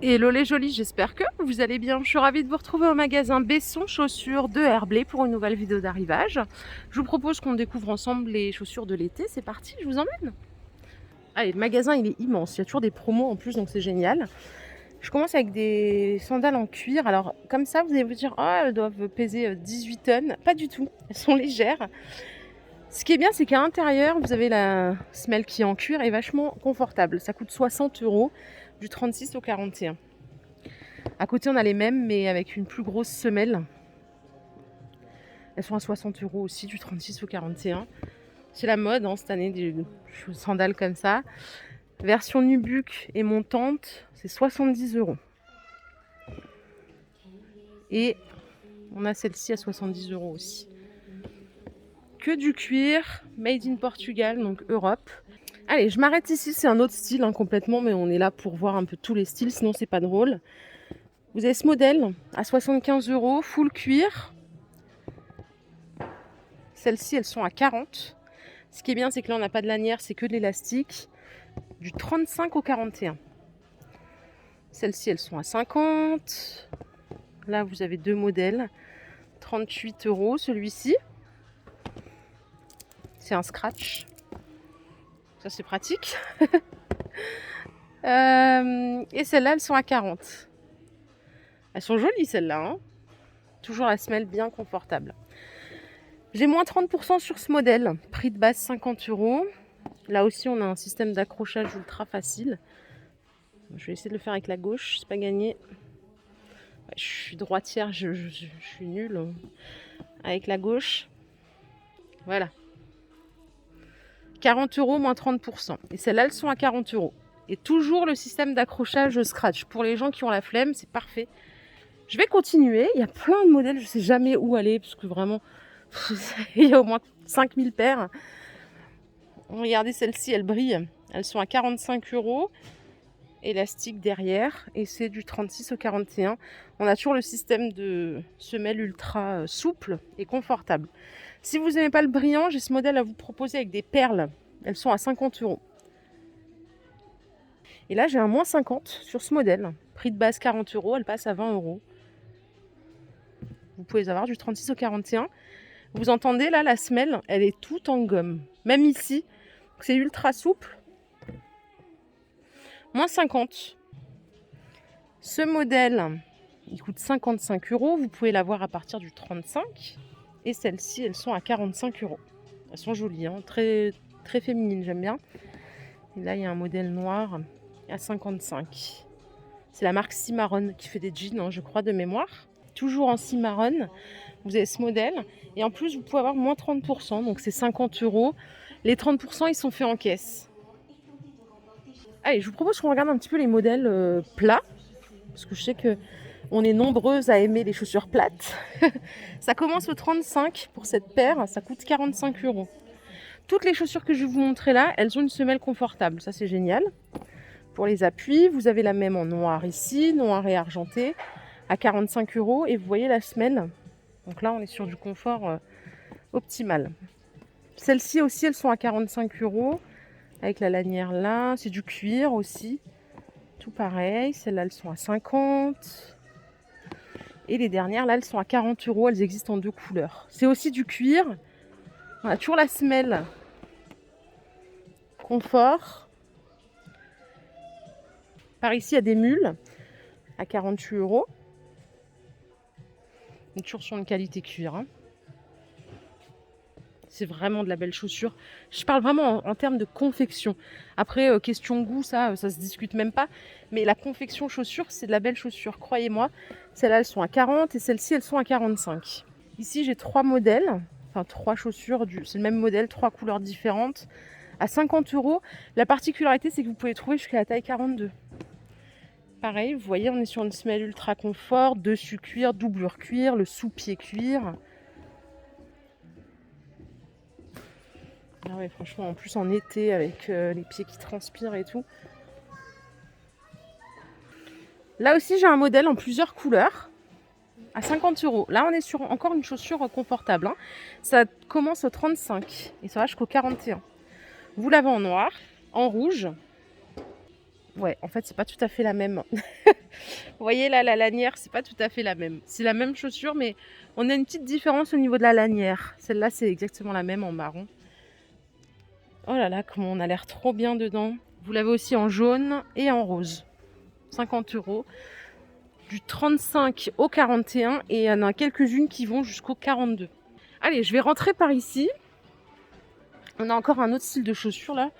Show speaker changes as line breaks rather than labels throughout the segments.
Hello les jolis, j'espère que vous allez bien. Je suis ravie de vous retrouver au magasin Besson Chaussures de Herblay pour une nouvelle vidéo d'arrivage. Je vous propose qu'on découvre ensemble les chaussures de l'été. C'est parti, je vous emmène. Allez, le magasin il est immense, il y a toujours des promos en plus, donc c'est génial. Je commence avec des sandales en cuir. Alors comme ça, vous allez vous dire, oh, elles doivent peser 18 tonnes. Pas du tout, elles sont légères. Ce qui est bien, c'est qu'à l'intérieur, vous avez la semelle qui est en cuir et vachement confortable. Ça coûte 60 € du 36 au 41. À côté, on a les mêmes, mais avec une plus grosse semelle. Elles sont à 60 € aussi, du 36 au 41. C'est la mode cette année, des sandales comme ça. Version nubuck et montante, c'est 70 €. Et on a celle-ci à 70 € aussi. Que du cuir, made in Portugal, donc Europe. Allez, je m'arrête ici, c'est un autre style complètement, mais on est là pour voir un peu tous les styles, sinon c'est pas drôle. Vous avez ce modèle à 75 €, full cuir. Celles-ci, elles sont à 40. Ce qui est bien, c'est que là, on n'a pas de lanière, c'est que de l'élastique. Du 35 au 41. Celles-ci, elles sont à 50. Là, vous avez deux modèles. 38 € celui-ci. C'est un scratch. Ça, c'est pratique. Et celles-là, elles sont à 40. Elles sont jolies, celles-là. Toujours la semelle bien confortable. J'ai moins 30% sur ce modèle. Prix de base 50 €. Là aussi, on a un système d'accrochage ultra facile. Je vais essayer de le faire avec la gauche, c'est pas gagné. Ouais, je suis droitière, je suis nulle. Avec la gauche. Voilà. 40 € moins 30%. Et celles-là, elles sont à 40 €. Et toujours le système d'accrochage scratch. Pour les gens qui ont la flemme, c'est parfait. Je vais continuer. Il y a plein de modèles, je ne sais jamais où aller, parce que vraiment, il y a au moins 5000 paires. Regardez celle-ci, elle brille. Elles sont à 45 €. Élastique derrière. Et c'est du 36 au 41. On a toujours le système de semelle ultra souple et confortable. Si vous n'aimez pas le brillant, j'ai ce modèle à vous proposer avec des perles. Elles sont à 50 €. Et là, j'ai un moins 50 sur ce modèle. Prix de base 40 €, elle passe à 20 €. Vous pouvez les avoir du 36 au 41. Vous entendez là, la semelle, elle est toute en gomme. Même ici, c'est ultra souple. Moins 50. Ce modèle, il coûte 55 €. Vous pouvez l'avoir à partir du 35. Et celles-ci, elles sont à 45 €. Elles sont jolies, très, très féminines, j'aime bien. Et là, il y a un modèle noir à 55. C'est la marque Cimarron qui fait des jeans, je crois, de mémoire. Toujours en Cimarron. Vous avez ce modèle. Et en plus, vous pouvez avoir moins 30%. Donc, c'est 50 €. Les 30%, ils sont faits en caisse. Allez, je vous propose qu'on regarde un petit peu les modèles plats. Parce que je sais qu'on est nombreuses à aimer les chaussures plates. Ça commence au 35 pour cette paire. Ça coûte 45 €. Toutes les chaussures que je vais vous montrer là, elles ont une semelle confortable. Ça, c'est génial. Pour les appuis, vous avez la même en noir ici, noir et argenté, à 45 €. Et vous voyez la semelle. Donc là, on est sur du confort optimal. Celles-ci aussi, elles sont à 45 €. Avec la lanière là. C'est du cuir aussi. Tout pareil. Celles-là, elles sont à 50. Et les dernières, là, elles sont à 40 €. Elles existent en deux couleurs. C'est aussi du cuir. On a toujours la semelle. Confort. Par ici, il y a des mules à 48 €. On est toujours sur une qualité cuir. C'est vraiment de la belle chaussure. Je parle vraiment en termes de confection. Après, question goût, ça se discute même pas. Mais la confection chaussure, c'est de la belle chaussure. Croyez-moi, celles-là, elles sont à 40 et celles-ci, elles sont à 45. Ici, j'ai trois modèles. Enfin, trois chaussures. C'est le même modèle, trois couleurs différentes. À 50 €. La particularité, c'est que vous pouvez trouver jusqu'à la taille 42. Pareil, vous voyez, on est sur une semelle ultra confort. Dessus cuir, doublure cuir, le sous-pied cuir. Ah ouais, franchement, en plus en été, avec les pieds qui transpirent et tout. Là aussi, j'ai un modèle en plusieurs couleurs, à 50 €. Là, on est sur encore une chaussure confortable. Ça commence au 35 et ça va jusqu'au 41. Vous l'avez en noir, en rouge Ouais, en fait, c'est pas tout à fait la même. Vous voyez là, la lanière, c'est pas tout à fait la même. C'est la même chaussure, mais on a une petite différence au niveau de la lanière. Celle-là, c'est exactement la même en marron. Oh là là, comment on a l'air trop bien dedans. Vous l'avez aussi en jaune et en rose. 50 €. Du 35 au 41 et il y en a quelques-unes qui vont jusqu'au 42. Allez, je vais rentrer par ici. On a encore un autre style de chaussures là.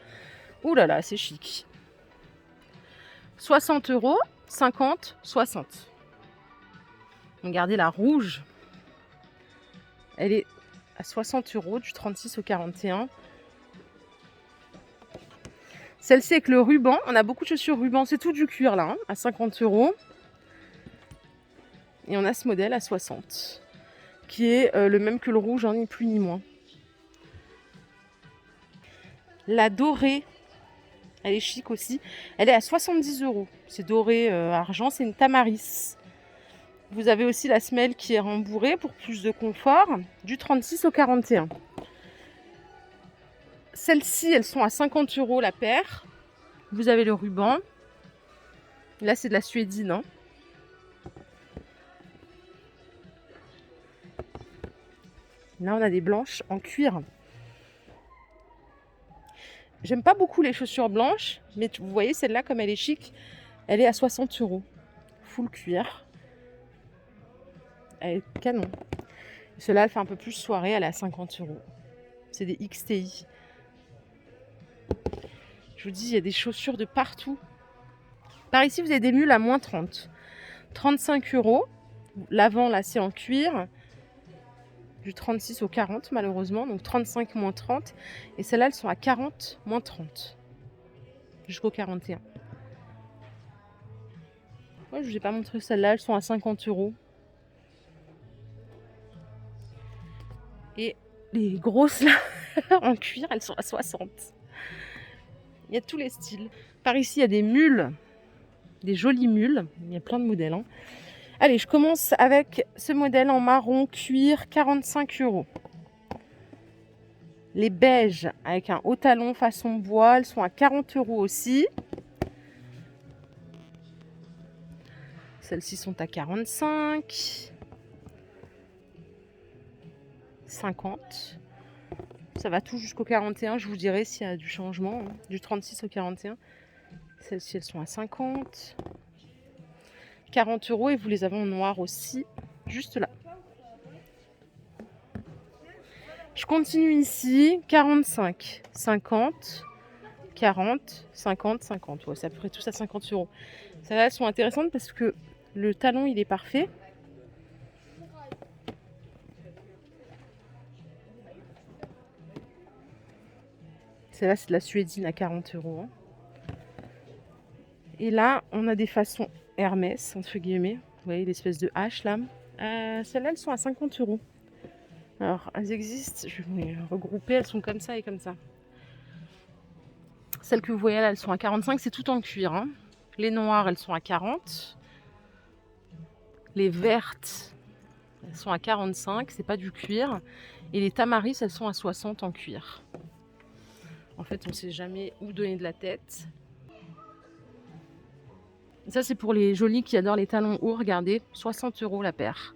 Ouh là là, c'est chic. 60 €, 50, 60. Regardez la rouge. Elle est à 60 € du 36 au 41. Celle-ci avec le ruban. On a beaucoup de chaussures ruban. C'est tout du cuir là, hein, à 50 €. Et on a ce modèle à 60, qui est le même que le rouge, hein, ni plus ni moins. La dorée, elle est chic aussi. Elle est à 70 €. C'est doré argent, c'est une tamaris. Vous avez aussi la semelle qui est rembourrée pour plus de confort, du 36 au 41. Celles-ci, elles sont à 50 € la paire. Vous avez le ruban. Là, c'est de la suédine, hein. Là, on a des blanches en cuir. J'aime pas beaucoup les chaussures blanches, mais vous voyez, celle-là, comme elle est chic, elle est à 60 €. Full cuir. Elle est canon. Celle-là, elle fait un peu plus soirée, elle est à 50 €. C'est des XTI. Je vous dis, il y a des chaussures de partout. Par ici, vous avez des mules à moins 30. 35 €. L'avant, là, c'est en cuir. Du 36 au 40, malheureusement. Donc 35 moins 30. Et celles-là, elles sont à 40 moins 30. Jusqu'au 41. Ouais, je ne vous ai pas montré celles-là. Elles sont à 50 €. Et les grosses, là, en cuir, elles sont à 60. Il y a tous les styles. Par ici, il y a des mules. Des jolies mules. Il y a plein de modèles, hein. Allez, je commence avec ce modèle en marron cuir, 45 €. Les beiges avec un haut talon façon bois, elles sont à 40 € aussi. Celles-ci sont à 45, 50. Ça va tout jusqu'au 41, je vous dirai s'il y a du changement, hein. Du 36 au 41. Celles-ci, elles sont à 50. 40 € et vous les avez en noir aussi, juste là. Je continue ici, 45, 50, 40, 50, 50. Ouais, c'est à peu près tous à 50 €. Celles-là, elles sont intéressantes parce que le talon, il est parfait. Celle-là, c'est de la suédine à 40 €, hein. Et là, on a des façons Hermès, entre guillemets. Vous voyez l'espèce de hache là. Celles-là, elles sont à 50 €. Alors, elles existent, je vais les regrouper, elles sont comme ça et comme ça. Celles que vous voyez là, elles sont à 45, c'est tout en cuir, hein. Les noires, elles sont à 40. Les vertes, elles sont à 45, c'est pas du cuir. Et les tamaris, elles sont à 60 en cuir. En fait, on ne sait jamais où donner de la tête. Ça, c'est pour les jolis qui adorent les talons hauts. Regardez, 60 € la paire.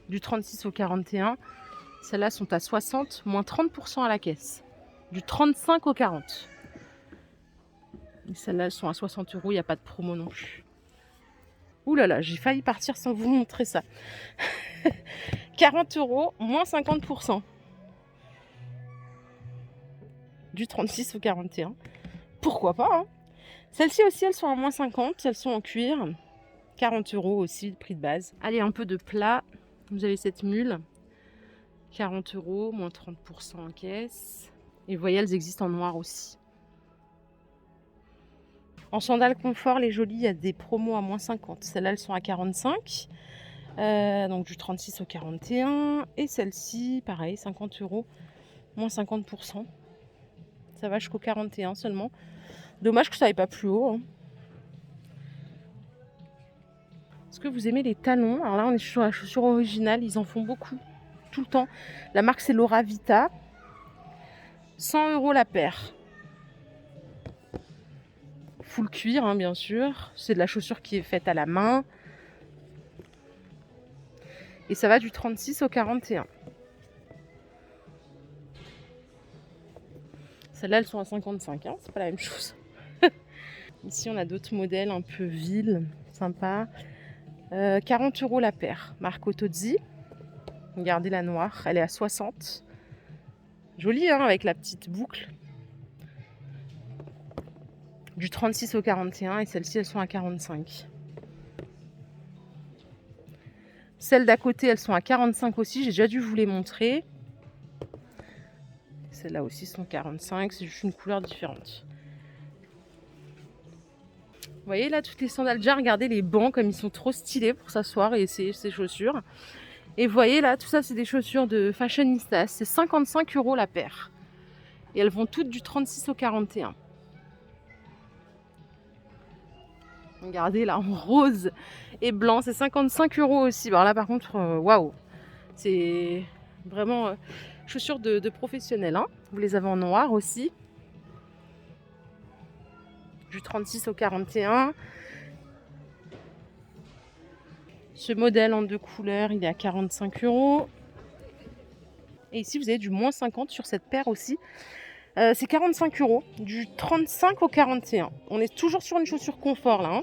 Du 36 au 41. Celles-là sont à 60, moins 30% à la caisse. Du 35 au 40. Celles-là, elles sont à 60 €. Il n'y a pas de promo non plus. Ouh là là, j'ai failli partir sans vous montrer ça. 40 €, moins 50%. Du 36 au 41. Pourquoi pas, hein. Celles-ci aussi, elles sont à moins 50. Elles sont en cuir. 40 € aussi, le prix de base. Allez, un peu de plat. Vous avez cette mule. 40 €, moins 30% en caisse. Et vous voyez, elles existent en noir aussi. En sandales confort, les jolies, il y a des promos à moins 50. Celles-là, elles sont à 45. Donc du 36 au 41. Et celle-ci, pareil, 50 €, moins 50%. Ça va jusqu'au 41 seulement. Dommage que ça n'aille pas plus haut, hein. Est-ce que vous aimez les talons? Alors là, on est sur la chaussure originale. Ils en font beaucoup, tout le temps. La marque, c'est Laura Vita. 100 € la paire. full cuir, hein, bien sûr. C'est de la chaussure qui est faite à la main. Et ça va du 36 au 41. Celles-là, elles sont à 55, hein, c'est pas la même chose. Ici, on a d'autres modèles un peu ville, sympa. 40 € la paire, marque Otozzi. Regardez la noire, elle est à 60. Jolie, hein, avec la petite boucle. Du 36 au 41 et celles-ci, elles sont à 45. Celles d'à côté, elles sont à 45 aussi. J'ai déjà dû vous les montrer. Celles-là aussi sont 45, c'est juste une couleur différente. Vous voyez là, toutes les sandales déjà, regardez les bancs comme ils sont trop stylés pour s'asseoir et essayer ces chaussures. Et vous voyez là, tout ça c'est des chaussures de fashionista, c'est 55 € la paire. Et elles vont toutes du 36 au 41. Regardez là, en rose et blanc, c'est 55 € aussi. Alors là par contre, waouh, c'est vraiment chaussures de professionnels. Hein. Vous les avez en noir aussi. Du 36 au 41. Ce modèle en 2 couleurs, il est à 45 €. Et ici, vous avez du moins 50 sur cette paire aussi. C'est 45 €, du 35 au 41. On est toujours sur une chaussure confort là. Hein.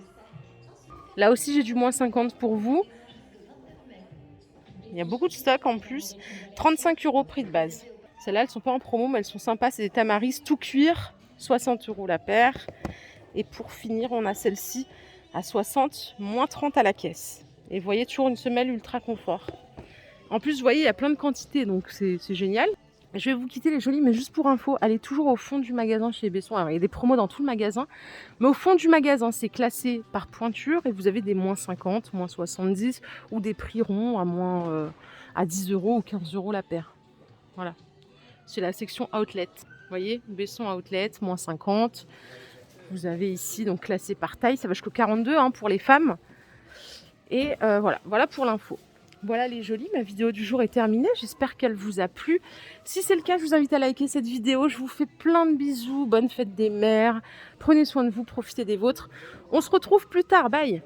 Là aussi, j'ai du moins 50 pour vous. Il y a beaucoup de stock en plus. 35 € prix de base. Celles-là, elles sont pas en promo, mais elles sont sympas. C'est des Tamaris tout cuir, 60 € la paire. Et pour finir, on a celle-ci à 60, moins 30 à la caisse. Et vous voyez, toujours une semelle ultra confort. En plus, vous voyez, il y a plein de quantités, donc c'est génial. Je vais vous quitter les jolies, mais juste pour info, allez toujours au fond du magasin chez Besson. Alors, il y a des promos dans tout le magasin, mais au fond du magasin, c'est classé par pointure et vous avez des moins 50, moins 70 ou des prix ronds à 10 € ou 15 € la paire. Voilà. C'est la section outlet. Vous voyez, Besson outlet, moins 50. Vous avez ici, donc classé par taille, ça va jusqu'au 42 hein, pour les femmes. Et voilà pour l'info. Voilà les jolies, ma vidéo du jour est terminée, j'espère qu'elle vous a plu. Si c'est le cas, je vous invite à liker cette vidéo, je vous fais plein de bisous, bonne fête des mères, prenez soin de vous, profitez des vôtres. On se retrouve plus tard, bye.